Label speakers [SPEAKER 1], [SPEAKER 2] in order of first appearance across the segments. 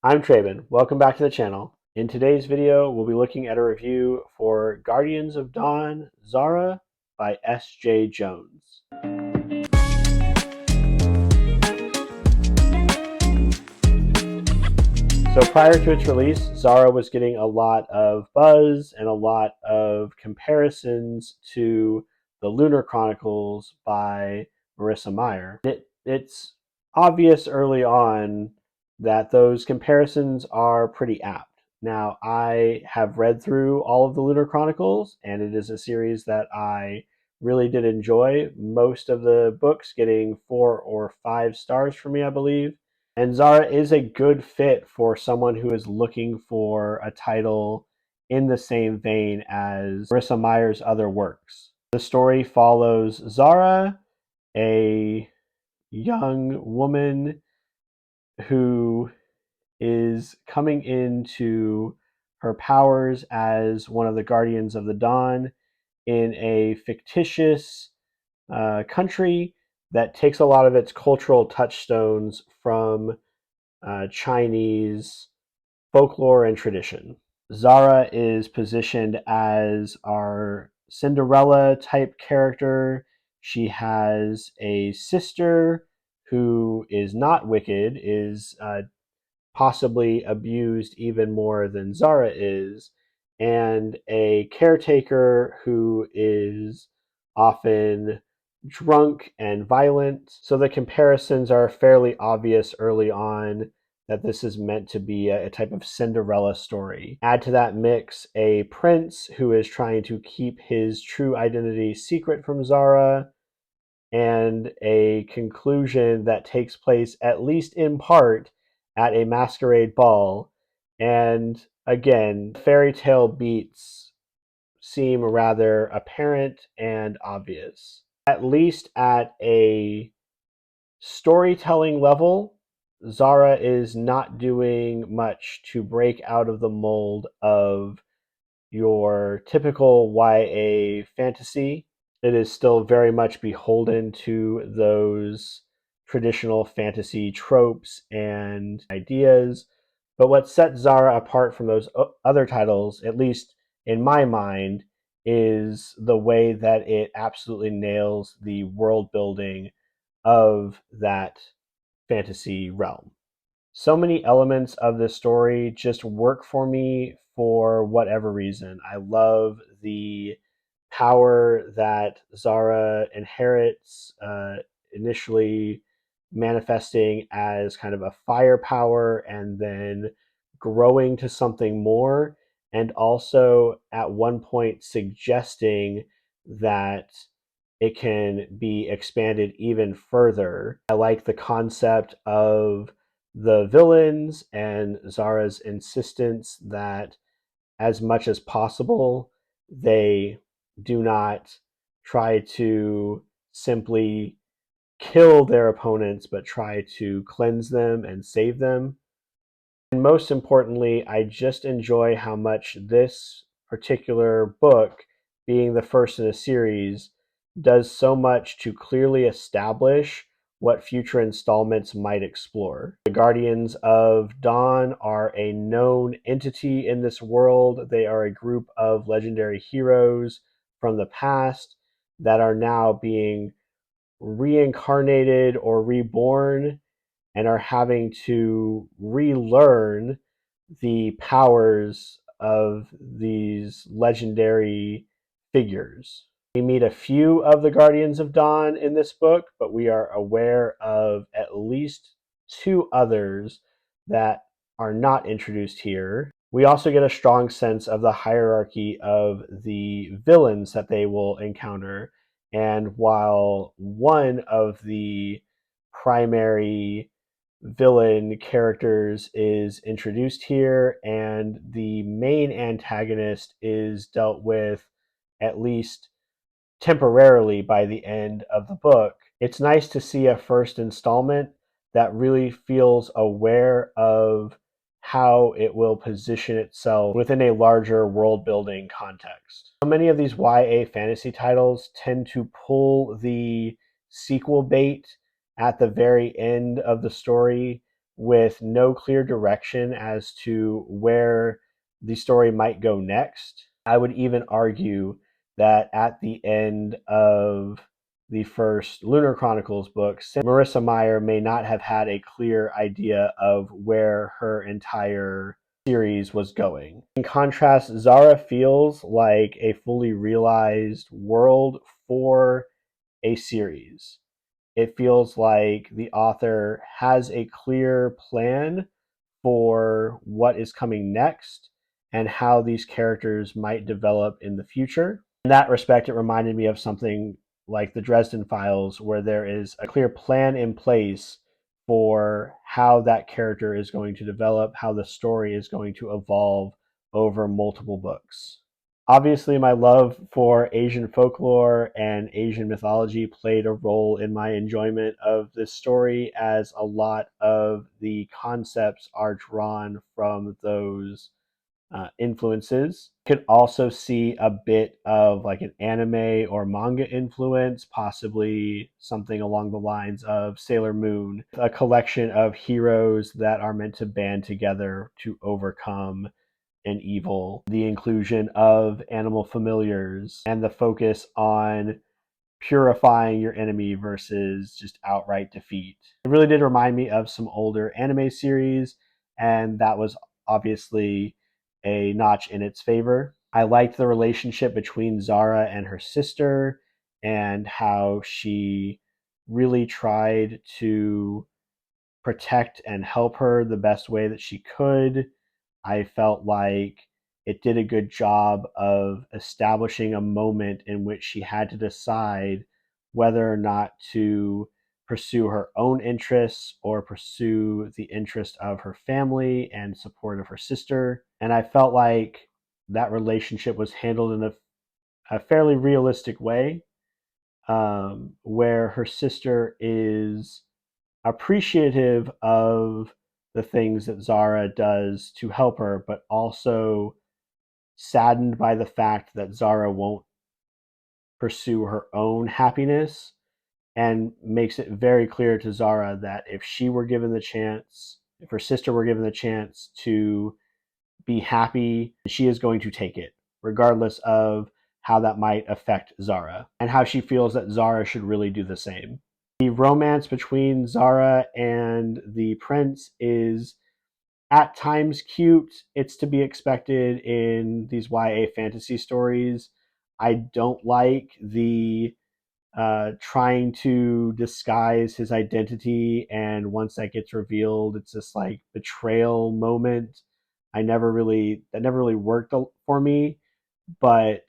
[SPEAKER 1] I'm Traven. Welcome back to the channel. In today's video, we'll be looking at a review for Guardians of Dawn Zhara by S. Jae-Jones. So prior to its release, Zhara was getting a lot of buzz and a lot of comparisons to the Lunar Chronicles by Marissa Meyer. It's obvious early on that those comparisons are pretty apt. Now, I have read through all of the Lunar Chronicles, and it is a series that I really did enjoy. Most of the books getting 4 or 5 stars for me, I believe. And Zhara is a good fit for someone who is looking for a title in the same vein as Marissa Meyer's other works. The story follows Zhara, a young woman who is coming into her powers as one of the Guardians of the Dawn in a fictitious country that takes a lot of its cultural touchstones from Chinese folklore and tradition. Zhara is positioned as our Cinderella type character. She has a sister who is not wicked, is possibly abused even more than Zhara is, and a caretaker who is often drunk and violent. So the comparisons are fairly obvious early on that this is meant to be a type of Cinderella story. Add to that mix a prince who is trying to keep his true identity secret from Zhara, and a conclusion that takes place, at least in part, at a masquerade ball. And again, fairy tale beats seem rather apparent and obvious. At least at a storytelling level, Zhara is not doing much to break out of the mold of your typical YA fantasy. It is still very much beholden to those traditional fantasy tropes and ideas. But what sets Zhara apart from those other titles, at least in my mind, is the way that it absolutely nails the world building of that fantasy realm. So many elements of this story just work for me for whatever reason. I love the power that Zhara inherits, initially manifesting as kind of a fire power and then growing to something more, and also at one point suggesting that it can be expanded even further. I like the concept of the villains and Zara's insistence that as much as possible they do not try to simply kill their opponents, but try to cleanse them and save them. And most importantly, I just enjoy how much this particular book, being the first in a series, does so much to clearly establish what future installments might explore. The Guardians of Dawn are a known entity in this world. They are a group of legendary heroes from the past that are now being reincarnated or reborn and are having to relearn the powers of these legendary figures. We meet a few of the Guardians of Dawn in this book, but we are aware of at least 2 others that are not introduced here. We also get a strong sense of the hierarchy of the villains that they will encounter. And while one of the primary villain characters is introduced here, and the main antagonist is dealt with at least temporarily by the end of the book, it's nice to see a first installment that really feels aware of how it will position itself within a larger world building context. So many of these YA fantasy titles tend to pull the sequel bait at the very end of the story, with no clear direction as to where the story might go next. I would even argue that at the end of the first Lunar Chronicles book, Marissa Meyer may not have had a clear idea of where her entire series was going. In contrast, Zhara feels like a fully realized world for a series. It feels like the author has a clear plan for what is coming next and how these characters might develop in the future. In that respect, it reminded me of something like the Dresden Files, where there is a clear plan in place for how that character is going to develop, how the story is going to evolve over multiple books. Obviously, my love for Asian folklore and Asian mythology played a role in my enjoyment of this story, as a lot of the concepts are drawn from those influences. You could also see a bit of like an anime or manga influence, possibly something along the lines of Sailor Moon, a collection of heroes that are meant to band together to overcome an evil, the inclusion of animal familiars, and the focus on purifying your enemy versus just outright defeat. It really did remind me of some older anime series, and that was obviously a notch in its favor. I liked the relationship between Zhara and her sister and how she really tried to protect and help her the best way that she could. I felt like it did a good job of establishing a moment in which she had to decide whether or not to pursue her own interests or pursue the interest of her family and support of her sister. And I felt like that relationship was handled in a fairly realistic way, where her sister is appreciative of the things that Zhara does to help her, but also saddened by the fact that Zhara won't pursue her own happiness, and makes it very clear to Zhara that if she were given the chance, if her sister were given the chance to be happy, she is going to take it, regardless of how that might affect Zhara, and how she feels that Zhara should really do the same. The romance between Zhara and the prince is at times cute. It's to be expected in these YA fantasy stories. I don't like the trying to disguise his identity, and once that gets revealed, it's this like betrayal moment. That never really worked for me, but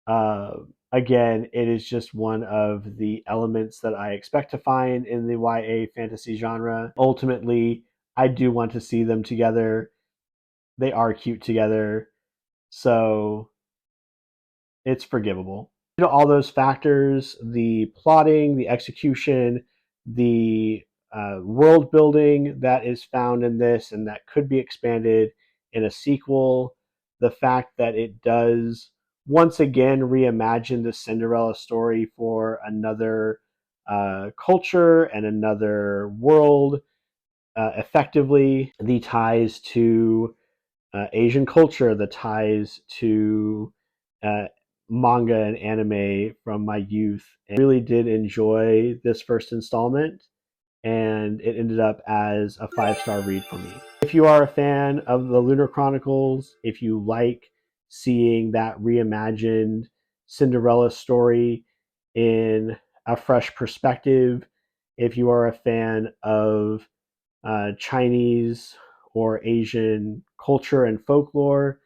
[SPEAKER 1] uh, again, it is just one of the elements that I expect to find in the YA fantasy genre. Ultimately, I do want to see them together. They are cute together, so it's forgivable. You know, all those factors, the plotting, the execution, the world building that is found in this and that could be expanded in a sequel, the fact that it does once again reimagine the Cinderella story for another culture and another world effectively, the ties to Asian culture, the ties to uh, manga and anime from my youth. And I really did enjoy this first installment, and it ended up as a 5-star read for me. If you are a fan of the Lunar Chronicles, if you like seeing that reimagined Cinderella story in a fresh perspective, if you are a fan of Chinese or Asian culture and folklore,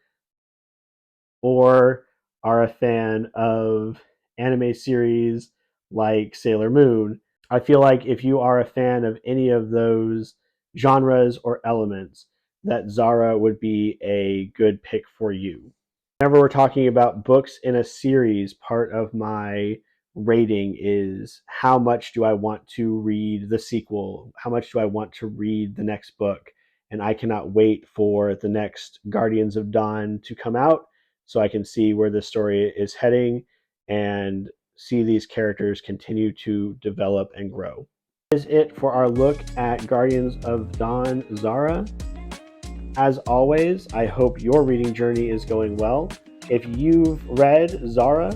[SPEAKER 1] or are a fan of anime series like Sailor Moon, I feel like if you are a fan of any of those genres or elements, that Zara would be a good pick for you. Whenever we're talking about books in a series, part of my rating is how much do I want to read the sequel? How much do I want to read the next book? And I cannot wait for the next Guardians of Dawn to come out so I can see where the story is heading and see these characters continue to develop and grow. Is it for our look at Guardians of Dawn Zhara. As always, I hope your reading journey is going well. If you've read Zhara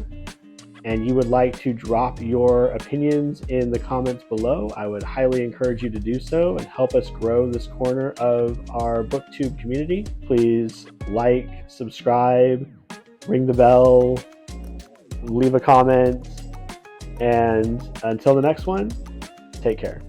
[SPEAKER 1] and you would like to drop your opinions in the comments below, I would highly encourage you to do so and help us grow this corner of our booktube community. Please like, subscribe, ring the bell, leave a comment, and until the next one, take care.